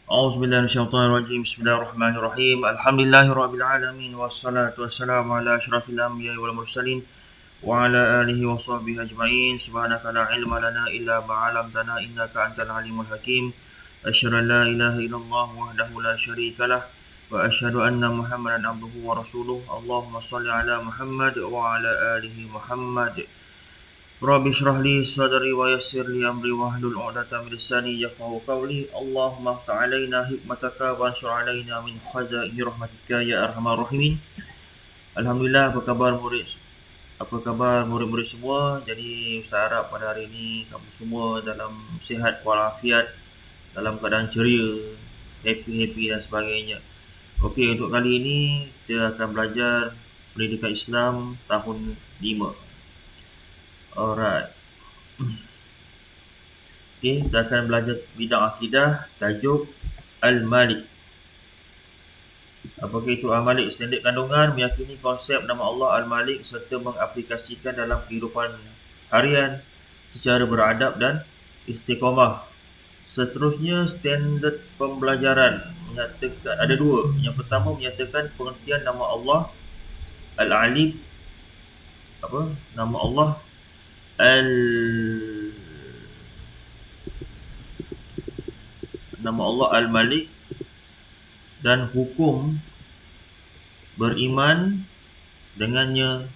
A'udzubillahi minasyaitonirrajim. Bismillahirrahmanirrahim. Alhamdulillahirabbil alamin wassalatu wassalamu ala asyrafil anbiya'i wal mursalin wa ala alihi wa sahbihi ajma'in. Subhanaka la ilma lana illa ma 'allamtana innaka antal alimul hakim. Asyhadu an la ilaha illallah wahdahu la syarikalah wa asyhadu anna Muhammadan abduhu wa rasuluh. Allahumma shalli ala Muhammad wa ala alihi Muhammad. Rabbi shrah li sadri wa yassir li amri wahlul 'uqdatam min lisani yafqahu qawli. Allahumma iftah 'alaina hikmataka wa anshur 'alaina min khazaini rahmatika ya arhamar rahimin. Alhamdulillah, apa khabar murid-murid semua? Jadi Ustaz harap pada hari ini kamu semua dalam sihat walafiat, dalam keadaan ceria, happy dan sebagainya. Okey, untuk kali ini kita akan belajar pendidikan Islam tahun 5. Alright. Okey, kita akan belajar bidang akidah, tajuk Al-Malik. Apakah itu Al-Malik? Standard kandungan meyakini konsep nama Allah Al-Malik serta mengaplikasikan dalam kehidupan harian secara beradab dan istiqamah. Seterusnya, standard pembelajaran menyatakan ada dua. Yang pertama menyatakan pengertian nama Allah Al-Alim, nama Allah Al-Malik dan hukum beriman dengannya.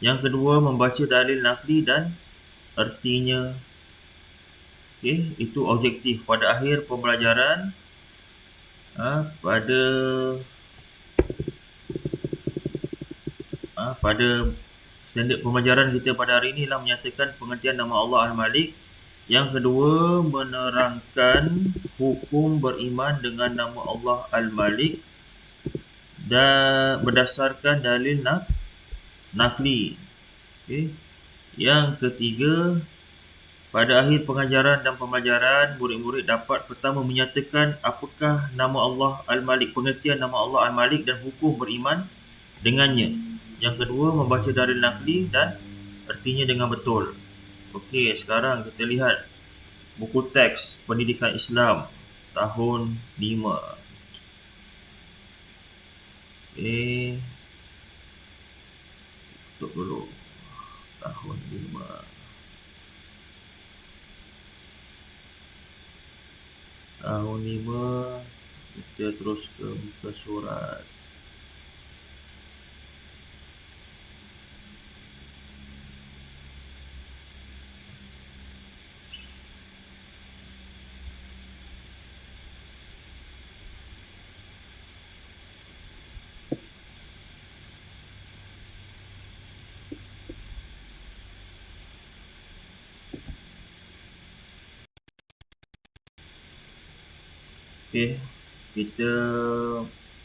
Yang kedua, membaca dalil nakli dan artinya. Okey, itu objektif pada akhir pembelajaran. Pada standard pembelajaran kita pada hari ini ialah menyatakan pengertian nama Allah Al-Malik. Yang kedua, menerangkan hukum beriman dengan nama Allah Al-Malik dan berdasarkan dalil nakli. Okay. Yang ketiga, pada akhir pengajaran dan pembelajaran, murid-murid dapat pertama menyatakan apakah nama Allah Al-Malik, pengertian nama Allah Al-Malik dan hukum beriman dengannya. Yang kedua, membaca dalil nakli dan artinya dengan betul. Okey, sekarang kita lihat buku teks pendidikan Islam tahun 5. Okey, tutup dulu tahun 5. Tahun 5, kita terus ke muka surat. Okey, kita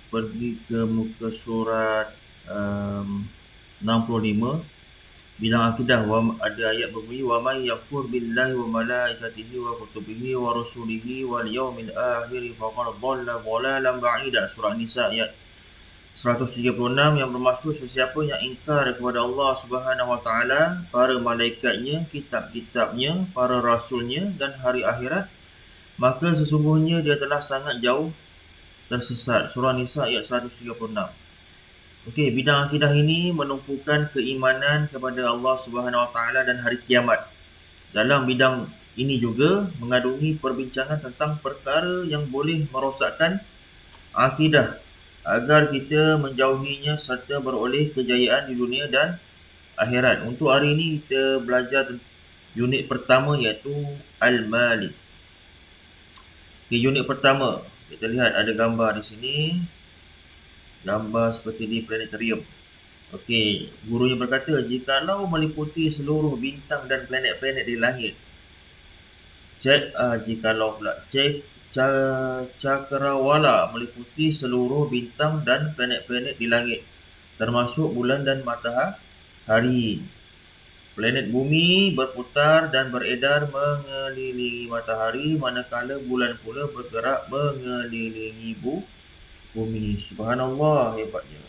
pergi ke muka surat 65. Bidang akidah, ada ayat berbunyi wa may yakfur billahi wa malaikatihi wa kutubihi wa rusulihi wal yawmil akhir faqad dhalla dhalalan ba'ida. Surah Nisa ayat 136 yang bermaksud sesiapa yang ingkar kepada Allah Subhanahu wa taala, para malaikatnya, kitab-kitabnya, para rasulnya dan hari akhirat, maka sesungguhnya dia telah sangat jauh tersesat. Surah Nisa ayat 136. Okey, bidang akidah ini menumpukan keimanan kepada Allah Subhanahu Wa Taala dan hari kiamat. Dalam bidang ini juga mengandungi perbincangan tentang perkara yang boleh merosakkan akidah agar kita menjauhinya serta beroleh kejayaan di dunia dan akhirat. Untuk hari ini kita belajar unit pertama iaitu Al-Malik. Okay, unit pertama, kita lihat ada gambar di sini. Gambar seperti di planetarium. Okey, gurunya berkata, jikalau meliputi seluruh bintang dan planet-planet di langit. Cakrawala meliputi seluruh bintang dan planet-planet di langit, termasuk bulan dan matahari. Planet bumi berputar dan beredar mengelilingi matahari, manakala bulan pula bergerak mengelilingi bumi. Subhanallah, hebatnya.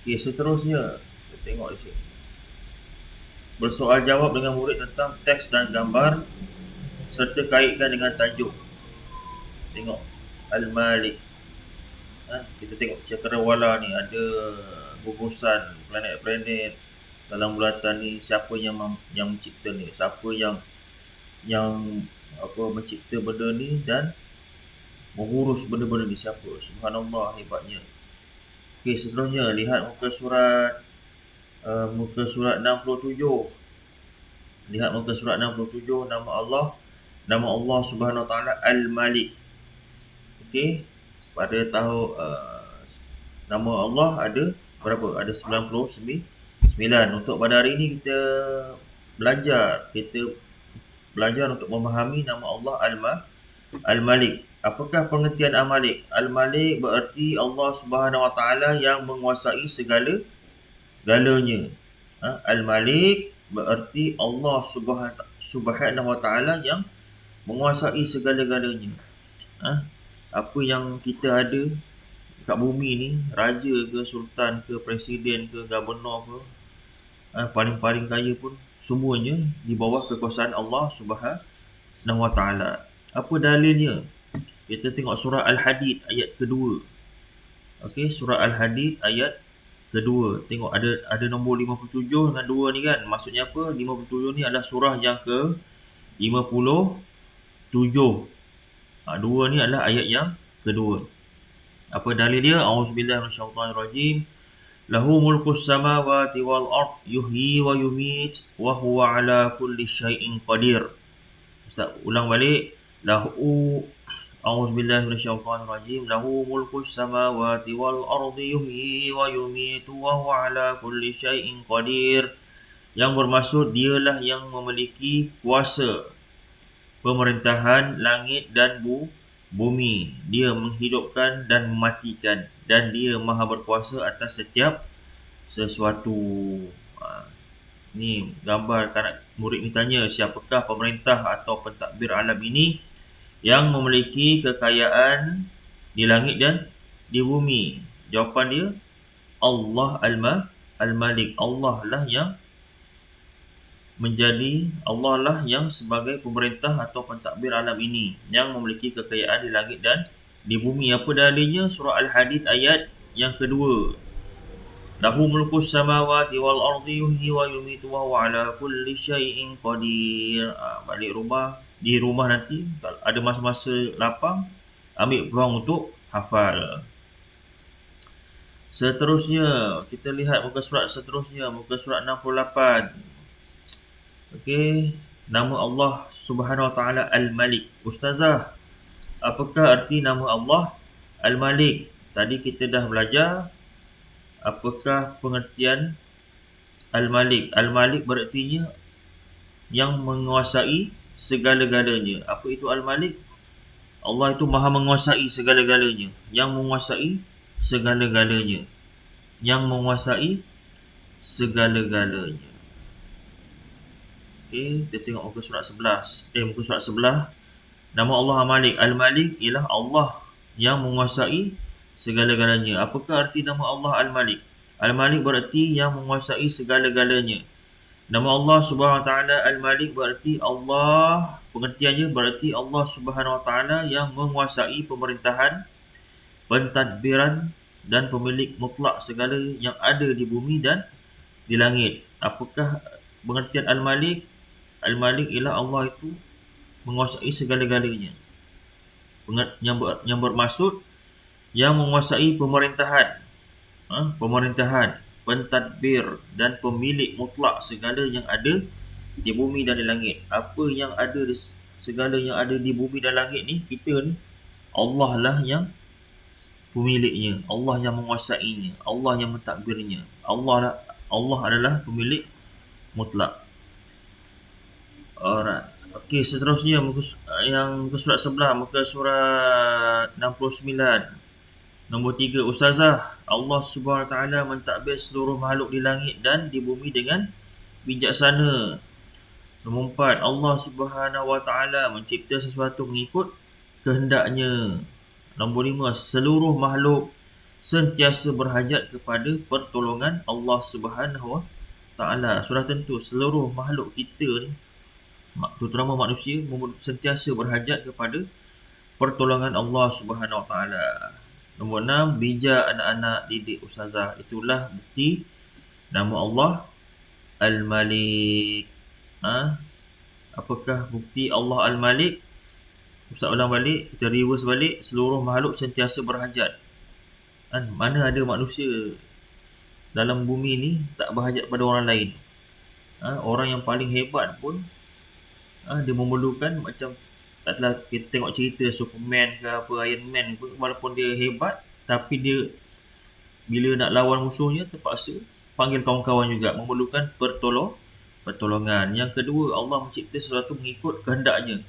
Okey, seterusnya kita tengok di sini. Bersoal jawab dengan murid tentang teks dan gambar serta kaitkan dengan tajuk. Tengok Al-Malik. Kita tengok cakrawala ni ada gugusan planet-planet dalam bulatan ni. Siapa yang mencipta ni? Siapa yang mencipta benda ni dan mengurus benda-benda ni? Siapa? Subhanallah, hebatnya. Okey, seterusnya lihat muka surat 67. Lihat muka surat 67, nama Allah Subhanahu Wa Taala Al-Malik. Okey, pada tahu nama Allah ada berapa? Ada 99. Untuk pada hari ini kita belajar untuk memahami nama Allah Al-Malik. Apakah pengertian Al-Malik? Al-Malik bererti Allah Subhanahu Wa Taala yang menguasai segala-galanya. Al-Malik bererti Allah Subhanahu Wa Taala yang menguasai segala-galanya. Apa yang kita ada kat bumi ni, raja ke, sultan ke, presiden ke, gubernur ke, paling-paling kaya pun, semuanya di bawah kekuasaan Allah Subhanahu Wa Taala. Apa dalilnya? Kita tengok surah Al-Hadid ayat kedua. Okey, surah Al-Hadid ayat kedua. Tengok ada nombor 57 dengan 2 ni kan. Maksudnya apa? 57 ni adalah surah yang ke 57. 2 ni adalah ayat yang kedua. Apa dalil dia? A'udzubillahi minasyaitonirrajim. Lahu mulkus samawati wal ard yuhyi wa yumit wa huwa ala kulli syai'in qadir. Ustaz ulang balik. Lahu A'udzubillahi minasyaitonirrajim. Lahu mulkus samawati wal ardi yuhyi wa yumitu wa huwa ala kulli syai'in qadir. Yang bermaksud dialah yang memiliki kuasa pemerintahan langit dan bumi. Dia menghidupkan dan mematikan dan dia maha berkuasa atas setiap sesuatu. Ni gambar kanak murid ni tanya, siapakah pemerintah atau pentadbir alam ini yang memiliki kekayaan di langit dan di bumi? Jawapan dia Allah Al-Malik. Allah lah yang sebagai pemerintah atau pentadbir alam ini yang memiliki kekayaan di langit dan di bumi. Apa dalilnya? Surah Al-Hadid ayat yang kedua. Lahu mulkus samawati wal ardi yuhyi wa yumitu wa huwa ala kulli syai'in qadir. Balik di rumah nanti kalau ada masa-masa lapang, ambil peluang untuk hafal. Seterusnya kita lihat muka surat seterusnya, muka surat 68. Okey, nama Allah Subhanahu Wa Taala Al-Malik. Ustazah, apakah arti nama Allah Al-Malik? Tadi kita dah belajar apakah pengertian Al-Malik. Al-Malik berartinya yang menguasai segala-galanya. Apa itu Al-Malik? Allah itu maha menguasai segala-galanya. Yang menguasai segala-galanya. Yang menguasai segala-galanya. Okey, kita tengok muka surat 11. Muka surat sebelah. Nama Allah Al-Malik. Al-Malik ialah Allah yang menguasai segala-galanya. Apakah arti nama Allah Al-Malik? Al-Malik berarti yang menguasai segala-galanya. Nama Allah Subhanahu Wa Taala Al-Malik berarti Allah, pengertiannya berarti Allah Subhanahu Wa Taala yang menguasai pemerintahan, pentadbiran dan pemilik mutlak segala yang ada di bumi dan di langit. Apakah pengertian Al-Malik? Al-Malik ialah Allah itu menguasai segala-galanya. Yang bermaksud yang menguasai pemerintahan, pentadbir dan pemilik mutlak segala yang ada di bumi dan di langit. Apa yang ada segala yang ada di bumi dan langit ni, kita ni, Allah lah yang pemiliknya, Allah yang menguasainya, Allah yang mentadbirnya. Allah adalah pemilik mutlak. Alright. Okey, seterusnya muka surat sebelah, muka surat 69. Nombor 3, Ustazah, Allah Subhanahu Wa Taala mentadbir seluruh makhluk di langit dan di bumi dengan bijaksana. Nombor 4, Allah Subhanahu Wa Taala mencipta sesuatu mengikut kehendaknya. Nombor 5, seluruh makhluk sentiasa berhajat kepada pertolongan Allah Subhanahu Wa Taala. Sudah tentu seluruh makhluk kita ni, terutama manusia, sentiasa berhajat kepada pertolongan Allah Subhanahu Wa Taala. Nombor 6, bijak anak-anak didik ustazah. Itulah bukti nama Allah Al-Malik. Apakah bukti Allah Al-Malik? Ustaz ulang balik, kita reverse balik. Seluruh makhluk sentiasa berhajat. Mana ada manusia dalam bumi ni tak berhajat pada orang lain. Orang yang paling hebat pun dia memerlukan, macam taklah kita tengok cerita Superman ke apa, Iron Man pun, walaupun dia hebat, tapi dia bila nak lawan musuhnya terpaksa panggil kawan-kawan juga, memerlukan pertolongan. Yang kedua, Allah mencipta sesuatu mengikut kehendaknya.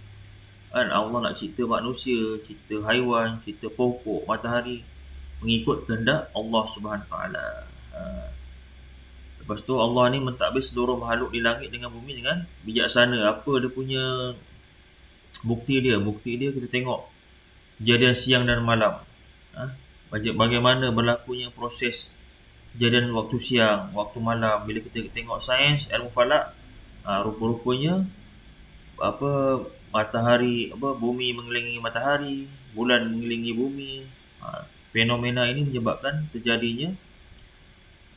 Allah nak cipta manusia, cipta haiwan, cipta pokok, matahari, mengikut kehendak Allah Subhanahu Taala. Lepas tu Allah ni mentadbir seluruh makhluk di langit dengan bumi dengan bijaksana. Apa dia punya bukti dia? Bukti dia kita tengok kejadian siang dan malam. Bagaimana berlakunya proses kejadian waktu siang, waktu malam. Bila kita tengok sains, ilmu falak, rupa-rupanya matahari, bumi mengelilingi matahari, bulan mengelilingi bumi. Fenomena ini menyebabkan terjadinya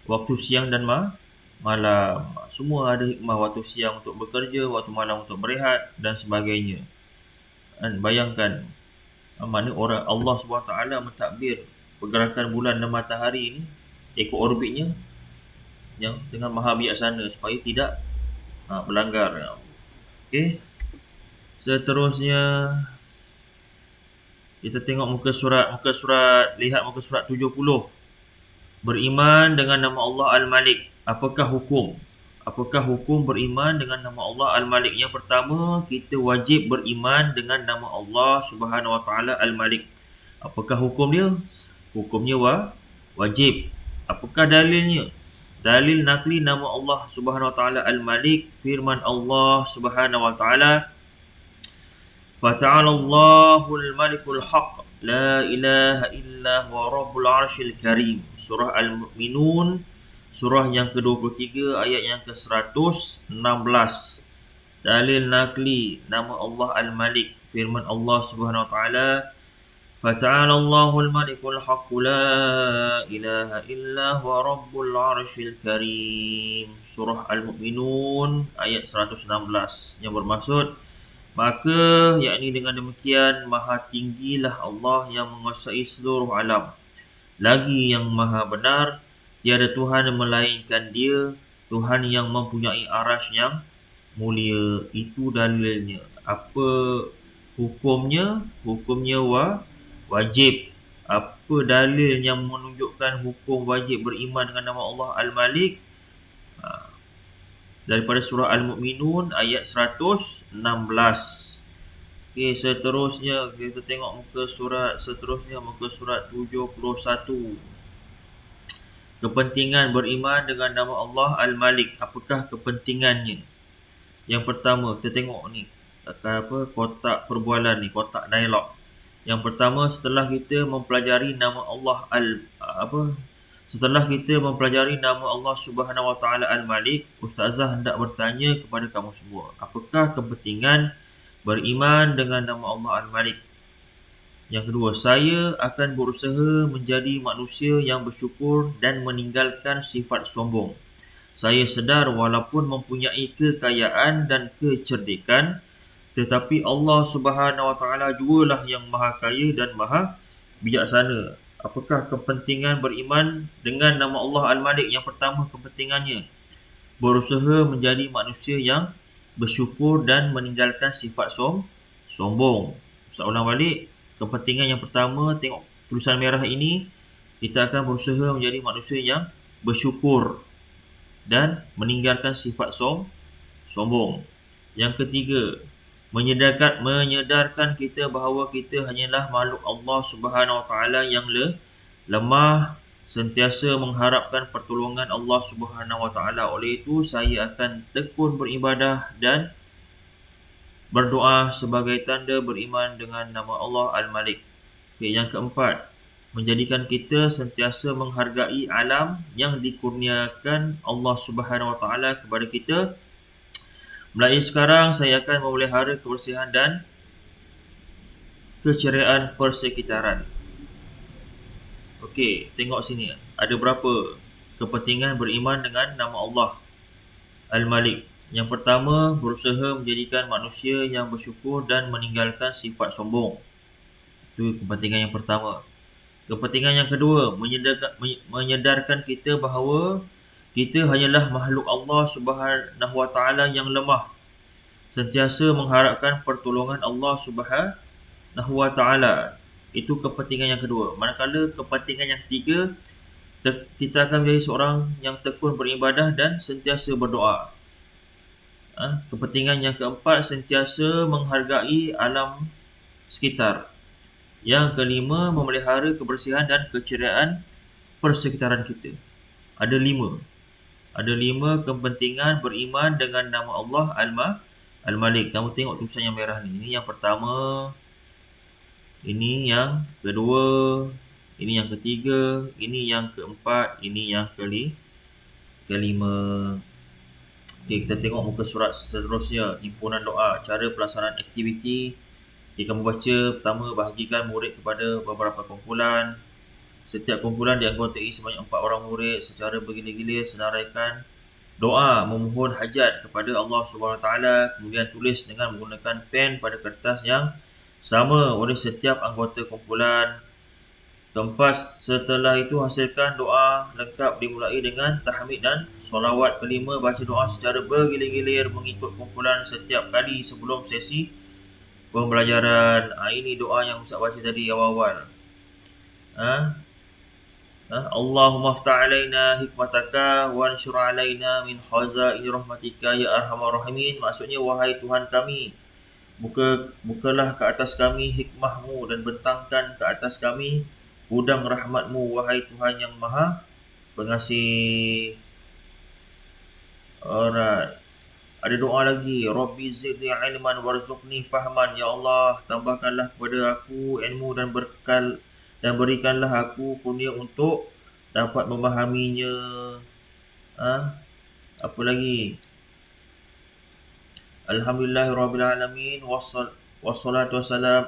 waktu siang dan malam. Semua ada hikmah, waktu siang untuk bekerja, waktu malam untuk berehat dan sebagainya. Bayangkan, mana orang Allah SWT mentadbir pergerakan bulan dan matahari ini, ikut orbitnya yang dengan maha bijaksana supaya tidak melanggar. Okey. Seterusnya kita tengok muka surat, lihat muka surat 70. Beriman dengan nama Allah Al-Malik. Apakah hukum? Apakah hukum beriman dengan nama Allah Al-Malik? Yang pertama, kita wajib beriman dengan nama Allah Subhanahu Wa Taala Al-Malik. Apakah hukum dia? Hukumnya wajib. Apakah dalilnya? Dalil nakli nama Allah Subhanahu Wa Taala Al-Malik, firman Allah Subhanahu Wa Taala, "Fata'ala Allahul Malikul Haq, la ilaha illa huwa Rabbul Arshil Karim." Surah Al-Mu'minun, surah yang ke-23 ayat yang ke-116. Dalil nakli nama Allah Al-Malik, firman Allah Subhanahu Wa Taala, "Fata'ala Allahul Malikul Haq, la ilaha illa huwa Rabbul Arshil Karim." Surah Al-Mu'minun ayat 116, yang bermaksud, maka yakni dengan demikian maha tinggilah Allah yang menguasai seluruh alam. Lagi yang maha benar, tiada Tuhan melainkan Dia, Tuhan yang mempunyai arasy yang mulia. Itu dalilnya. Apa hukumnya? Hukumnya wajib. Apa dalil yang menunjukkan hukum wajib beriman dengan nama Allah Al-Malik? Daripada surah Al-Mu'minun ayat 116. Okey, seterusnya kita tengok muka surat 71. Kepentingan beriman dengan nama Allah Al-Malik. Apakah kepentingannya? Yang pertama, kita tengok ni kotak perbualan ni, kotak dialog. Yang pertama, setelah kita mempelajari nama Allah Setelah kita mempelajari nama Allah Subhanahu Wa Taala Al-Malik, Ustazah hendak bertanya kepada kamu semua, apakah kepentingan beriman dengan nama Allah Al-Malik? Yang kedua, saya akan berusaha menjadi manusia yang bersyukur dan meninggalkan sifat sombong. Saya sedar walaupun mempunyai kekayaan dan kecerdikan, tetapi Allah Subhanahu Wa Taala jugalah yang maha kaya dan maha bijaksana. Apakah kepentingan beriman dengan nama Allah Al-Malik? Yang pertama, kepentingannya berusaha menjadi manusia yang bersyukur dan meninggalkan sifat sombong. Ustaz ulang balik. Kepentingan yang pertama, tengok tulisan merah ini, kita akan berusaha menjadi manusia yang bersyukur dan meninggalkan sifat sombong. Yang ketiga, menyedarkan kita bahawa kita hanyalah makhluk Allah Subhanahu Wa Taala yang lemah, sentiasa mengharapkan pertolongan Allah Subhanahu Wa Taala. Oleh itu, saya akan tekun beribadah dan berdoa sebagai tanda beriman dengan nama Allah Al-Malik. Okay, yang keempat, menjadikan kita sentiasa menghargai alam yang dikurniakan Allah Subhanahu Wa Taala kepada kita. Mulai sekarang saya akan memelihara kebersihan dan keceriaan persekitaran. Okey, tengok sini. Ada berapa kepentingan beriman dengan nama Allah Al-Malik. Yang pertama, berusaha menjadikan manusia yang bersyukur dan meninggalkan sifat sombong. Itu kepentingan yang pertama. Kepentingan yang kedua, menyedarkan kita bahawa kita hanyalah makhluk Allah Subhanahu Wa Taala yang lemah. Sentiasa mengharapkan pertolongan Allah Subhanahu Wa Taala. Itu kepentingan yang kedua. Manakala kepentingan yang ketiga, kita akan menjadi seorang yang tekun beribadah dan sentiasa berdoa. Kepentingan yang keempat, sentiasa menghargai alam sekitar. Yang kelima, memelihara kebersihan dan keceriaan persekitaran kita. Ada lima kepentingan beriman dengan nama Allah Al-Malik. Kamu tengok tulisan yang merah ni. Ini yang pertama, ini yang kedua, ini yang ketiga, ini yang keempat, ini yang kelima. Okey, kita tengok muka surat seterusnya, himpunan doa, cara pelaksanaan aktiviti. Jika kamu baca, pertama, bahagikan murid kepada beberapa kumpulan. Setiap kumpulan dianggotai sebanyak 4 orang murid. Secara bergila-gila senaraikan doa memohon hajat kepada Allah SWT. Kemudian tulis dengan menggunakan pen pada kertas yang sama oleh setiap anggota kumpulan. Keempat, setelah itu hasilkan doa lengkap dimulai dengan tahmid dan solawat. Kelima, baca doa secara bergilir-gilir mengikut kumpulan setiap kali sebelum sesi pembelajaran. Ini doa yang Ustaz baca tadi awal-awal. Allahumma aftah alaina hikmataka wa ansyur alaina min khazaini rahmatika ya arhamar rahimin. Maksudnya, wahai Tuhan kami, bukalah ke atas kami hikmahmu dan bentangkan ke atas kami gudang rahmatmu, wahai Tuhan yang maha pengasih. Alright. Ada doa lagi, Rabbi zidni ilman warzuqni fahman. Ya Allah, tambahkanlah kepada aku ilmu dan berikanlah aku kurnia untuk dapat memahaminya. Apa lagi? Alhamdulillahirrabbilalamin wassalatu wassalam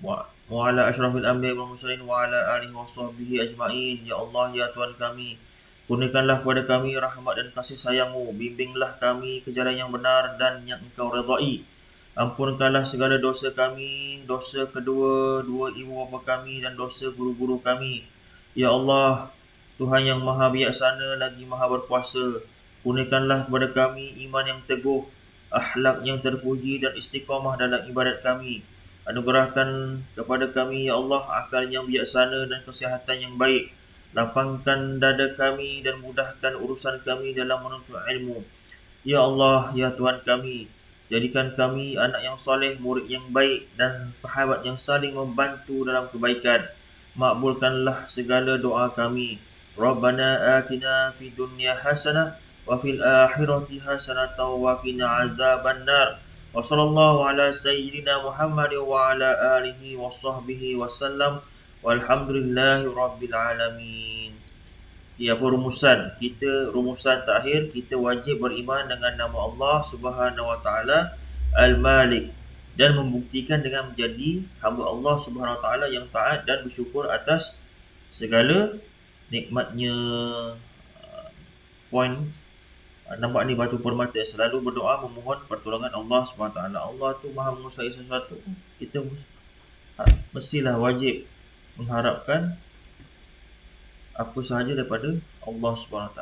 wa ala asyrafil anbiya wal mursalin wa ala alihi wa sahbihi ajma'in. Ya Allah, ya Tuhan kami, kurniakanlah kepada kami rahmat dan kasih sayang-Mu. Bimbinglah kami ke jalan yang benar dan yang Engkau redai. Ampunkanlah segala dosa kami, dosa kedua ibu bapa kami dan dosa guru-guru kami. Ya Allah, Tuhan yang maha bijaksana lagi maha berkuasa, kurniakanlah kepada kami iman yang teguh, akhlak yang terpuji dan istiqamah dalam ibadat kami. Anugerahkan kepada kami, Ya Allah, akal yang bijaksana dan kesihatan yang baik. Lapangkan dada kami dan mudahkan urusan kami dalam menuntut ilmu. Ya Allah, ya Tuhan kami, jadikan kami anak yang soleh, murid yang baik dan sahabat yang saling membantu dalam kebaikan. Makbulkanlah segala doa kami. Rabbana atina fid dunya hasanah wa fil akhirati hasanah wa qina azabannar. Wa sallallahu ala sayyidina Muhammad wa ala alihi wa sahbihi wa sallam. Walhamdulillahi Rabbil Alamin. Apa rumusan? Rumusan terakhir, kita wajib beriman dengan nama Allah Subhanahu Wa Taala Al-Malik dan membuktikan dengan menjadi hamba Allah Subhanahu Wa Taala yang taat dan bersyukur atas segala nikmatnya. Poin nampak ni batu permata, selalu berdoa memohon pertolongan Allah Subhanahu Wa Taala. Allah tu maha menguasai sesuatu. Kita mestilah wajib mengharapkan apa sahaja daripada Allah SWT.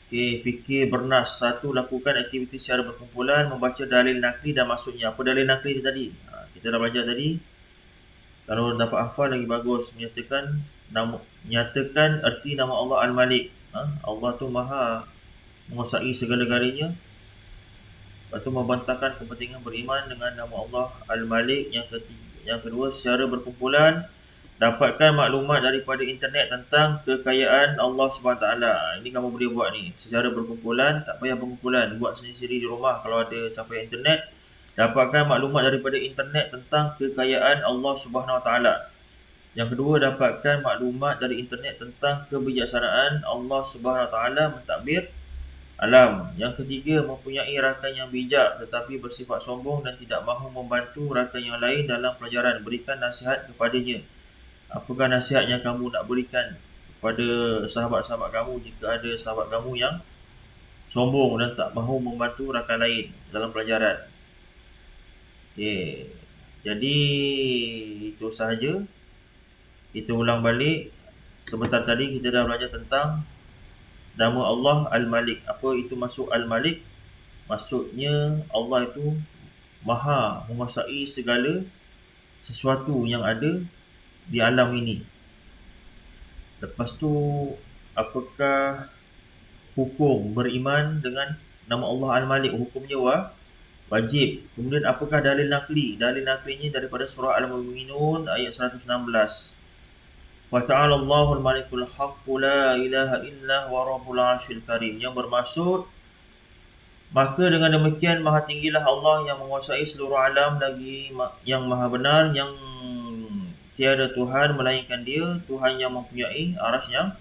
Okey, fikir bernas. 1. Lakukan aktiviti secara berkumpulan, membaca dalil nakli dan maksudnya. Apa dalil nakli tadi? Kita dah belajar tadi. Kalau dapat hafal lagi bagus. Nyatakan erti nama Allah Al-Malik. Allah tu maha menguasai segala-galanya. Lepas tu membantahkan kepentingan beriman dengan nama Allah Al-Malik. Yang kedua, secara berkumpulan dapatkan maklumat daripada internet tentang kekayaan Allah SWT. Ini kamu boleh buat ni secara berkumpulan, tak payah berkumpulan, buat sendiri-sendiri di rumah kalau ada capaian internet. Dapatkan maklumat daripada internet tentang kekayaan Allah SWT. Yang kedua, dapatkan maklumat dari internet tentang kebijaksanaan Allah SWT mentadbir alam. Yang ketiga, mempunyai rakan yang bijak tetapi bersifat sombong dan tidak mahu membantu rakan yang lain dalam pelajaran. Berikan nasihat kepadanya. Apakah nasihat yang kamu nak berikan kepada sahabat-sahabat kamu jika ada sahabat kamu yang sombong dan tak mahu membantu rakan lain dalam pelajaran? Okey. Jadi itu sahaja. Kita ulang balik. Sebentar tadi kita dah belajar tentang nama Allah Al-Malik. Apa itu maksud Al-Malik? Maksudnya Allah itu maha menguasai segala sesuatu yang ada di alam ini. Lepas tu, apakah hukum beriman dengan nama Allah Al-Malik? Hukumnya wajib. Kemudian apakah dalil nakli? Dalil naklinya daripada surah Al-Mu'minun ayat 116. Fata'ala Allahul Malikul Haqqu la ilaha illa wa rabbul arsyil karim. Yang bermaksud, maka dengan demikian maha tinggilah Allah yang menguasai seluruh alam lagi yang maha benar, yang tiada Tuhan melainkan dia, Tuhan yang mempunyai arsy yang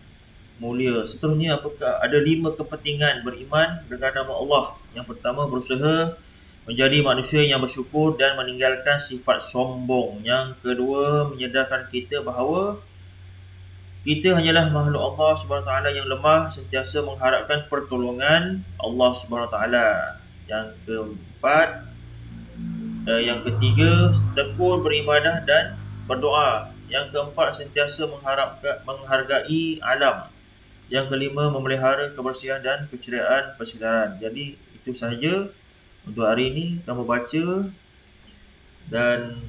mulia. Seterusnya, apakah ada 5 kepentingan beriman dengan nama Allah? Yang pertama, berusaha menjadi manusia yang bersyukur dan meninggalkan sifat sombong. Yang kedua, menyedarkan kita bahawa kita hanyalah makhluk Allah SWT yang lemah, sentiasa mengharapkan pertolongan Allah SWT. Yang keempat, yang ketiga, tekun beribadah dan berdoa. Yang keempat, sentiasa menghargai alam. Yang kelima, memelihara kebersihan dan keceriaan persekitaran. Jadi itu sahaja untuk hari ini. Kamu baca dan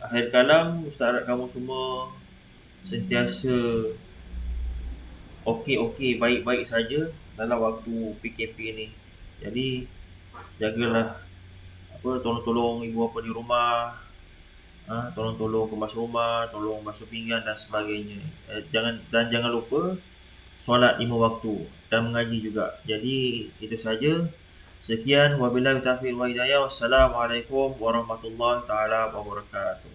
akhir kalam, Ustaz harap kamu semua sentiasa okey, baik-baik saja dalam waktu PKP ni. Jadi jagalah, tolong-tolong ibu bapa di rumah, tolong-tolong kemas rumah, tolong basuh pinggan dan sebagainya. Jangan lupa solat 5 waktu dan mengaji juga. Jadi itu saja. Sekian, wabillahi taufiq wal hidayah. Wassalamualaikum warahmatullahi taala wabarakatuh.